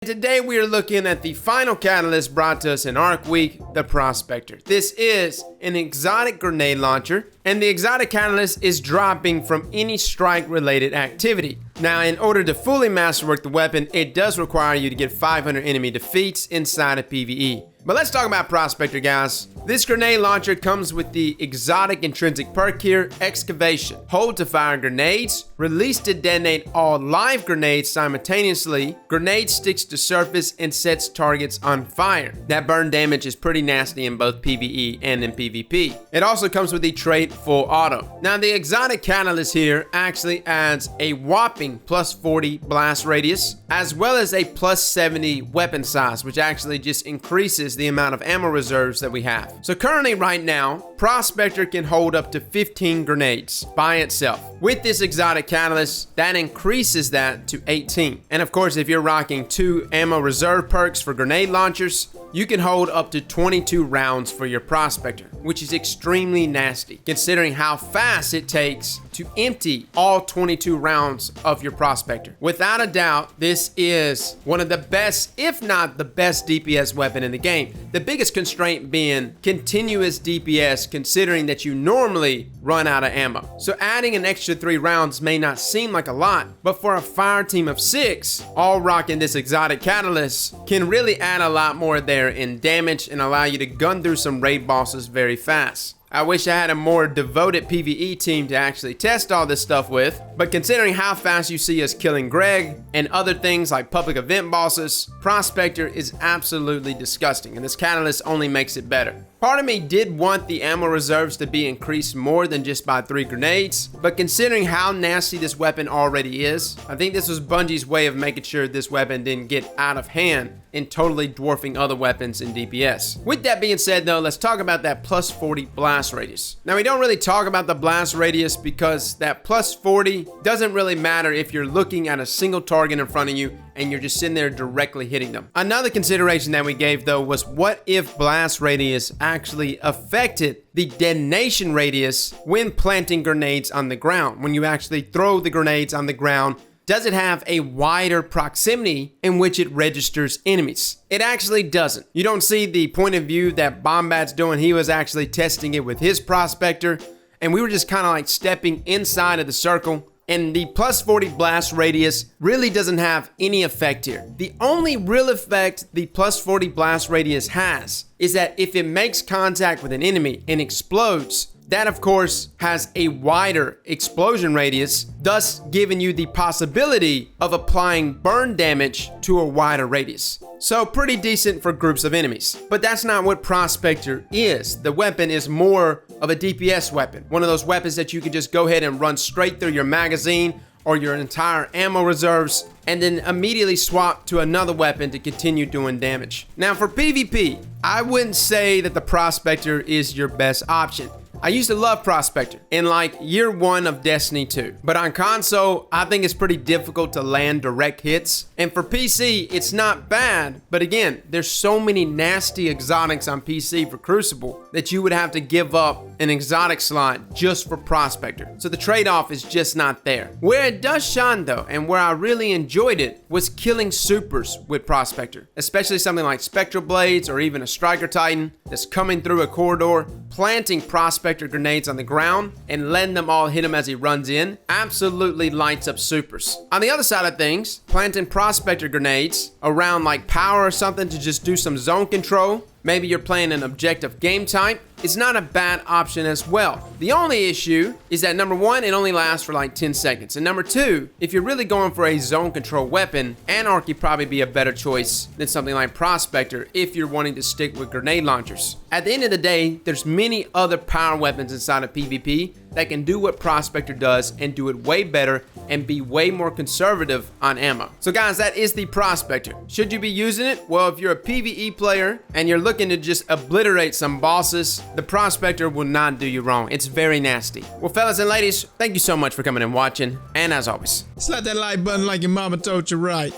Today we are looking at the final catalyst brought to us in Arc Week, the Prospector. This is an exotic grenade launcher, and the exotic catalyst is dropping from any strike related activity. Now, in order to fully masterwork the weapon, it does require you to get 500 enemy defeats inside of PvE. But let's talk about Prospector, guys. This grenade launcher comes with the exotic intrinsic perk here, Excavation. Hold to fire grenades, release to detonate all live grenades simultaneously, grenade sticks to surface and sets targets on fire. That burn damage is pretty nasty in both PvE and in PvP. It also comes with the trait Full Auto. Now, the exotic catalyst here actually adds a whopping plus 40 blast radius, as well as a plus 70 weapon size, which actually just increases the amount of ammo reserves that we have. So currently right now, Prospector can hold up to 15 grenades by itself. With this exotic catalyst, that increases that to 18. And of course, if you're rocking 2 ammo reserve perks for grenade launchers, you can hold up to 22 rounds for your Prospector, which is extremely nasty, considering how fast it takes to empty all 22 rounds of your Prospector. Without a doubt, this is one of the best, if not the best DPS weapon in the game. The biggest constraint being continuous DPS, considering that you normally run out of ammo. So adding an extra 3 rounds may not seem like a lot, but for a fire team of 6, all rocking this exotic catalyst can really add a lot more there in damage and allow you to gun through some raid bosses very fast. I wish I had a more devoted PvE team to actually test all this stuff with, but considering how fast you see us killing Greg and other things like public event bosses, Prospector is absolutely disgusting, and this catalyst only makes it better. Part of me did want the ammo reserves to be increased more than just by 3 grenades, but considering how nasty this weapon already is, I think this was Bungie's way of making sure this weapon didn't get out of hand and totally dwarfing other weapons in DPS. With that being said though, let's talk about that plus 40 blast radius. Now, we don't really talk about the blast radius because that plus 40 doesn't really matter if you're looking at a single target in front of you and you're just sitting there directly hitting them. Another consideration that we gave though was, what if blast radius actually affected the detonation radius when planting grenades on the ground? When you actually throw the grenades on the ground, does it have a wider proximity in which it registers enemies? It actually doesn't. You don't see the point of view that Bombat's doing. He was actually testing it with his Prospector, and we were just kind of like stepping inside of the circle. And the plus 40 blast radius really doesn't have any effect here. The only real effect the plus 40 blast radius has is that if it makes contact with an enemy and explodes, that of course has a wider explosion radius, thus giving you the possibility of applying burn damage to a wider radius. So pretty decent for groups of enemies. But that's not what Prospector is. The weapon is more of a DPS weapon. One of those weapons that you can just go ahead and run straight through your magazine or your entire ammo reserves and then immediately swap to another weapon to continue doing damage. Now for PvP, I wouldn't say that the Prospector is your best option. I used to love Prospector in like year 1 of Destiny 2, but on console, I think it's pretty difficult to land direct hits. And for PC, it's not bad, but again, there's so many nasty exotics on PC for Crucible that you would have to give up an exotic slot just for Prospector. So the trade-off is just not there. Where it does shine though, and where I really enjoyed it, was killing supers with Prospector, especially something like Spectral Blades or even a Striker Titan that's coming through a corridor. Planting Prospector grenades on the ground and letting them all hit him as he runs in absolutely lights up supers. On the other side of things, planting Prospector grenades around like power or something to just do some zone control, maybe you're playing an objective game type, it's not a bad option as well. The only issue is that number 1, it only lasts for like 10 seconds. And number 2, if you're really going for a zone control weapon, Anarchy probably be a better choice than something like Prospector if you're wanting to stick with grenade launchers. At the end of the day, there's many other power weapons inside of PvP that can do what Prospector does and do it way better and be way more conservative on ammo. So guys, that is the Prospector. Should you be using it? Well, if you're a PvE player and you're looking to just obliterate some bosses, the Prospector will not do you wrong. It's very nasty. Well, fellas and ladies, thank you so much for coming and watching. And as always, slap that like button like your mama told you right.